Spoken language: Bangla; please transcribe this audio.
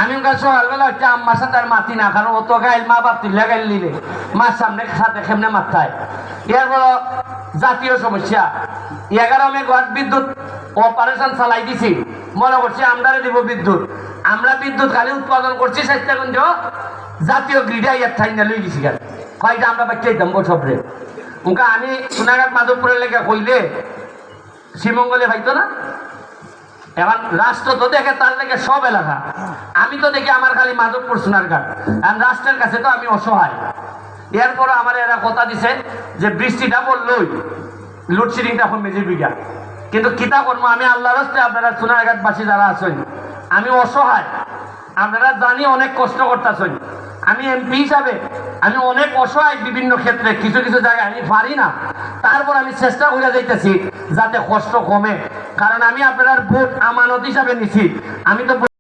আমি সকালবেলা হচ্ছে আম্মার সাথে আর মাতি না, কারণ অত গাইল মা বাপ তুলে গাইল নিলে মার সামনে সাথে কেমনে মাথায়। এরপর জাতীয় সমস্যা 11 মেগাওয়াট বিদ্যুৎ অপারেশন চালাই দিছি, মনে করছি আমরা দিব বিদ্যুৎ। আমরা বিদ্যুৎ খালি উৎপাদন করছি স্বাস্থ্যগঞ্জ, জাতীয় গ্রিডে ইয়ার ঠাই না লই গেছি। কয়টা আমরা বাচ্চাই দাম সবরে ওকে আমি সোনাঘাট মাধবপুরের লেগে কইলে শ্রীমঙ্গলে ভাইতো না। এখন রাষ্ট্র তো দেখে তার লেগে সব এলাকা, আমি তো দেখি আমার খালি মাধবপুর সোনারঘাট, আর রাষ্ট্রের কাছে তো আমি অসহায়। এরপরও আমার এরা কথা দিছে যে বৃষ্টিটা বললই লোডশেডিংটা এখন মেজে বিঘা, কিন্তু কিতা কর্ম আমি আল্লাহ রাস্তায় আপনারা সোনারঘাটবাসী যারা আছেন আমি অসহায়, আপনারা জানি অনেক কষ্ট করতেছেন। আমি এমপি হিসাবে আমি অনেক অসহায় বিভিন্ন ক্ষেত্রে, কিছু কিছু জায়গায় আমি পারি না, তারপর আমি চেষ্টা করে যাইতেছি যাতে কষ্ট কমে, কারণ আমি আপনার ভোট আমানত হিসাবে নিছি। আমি তো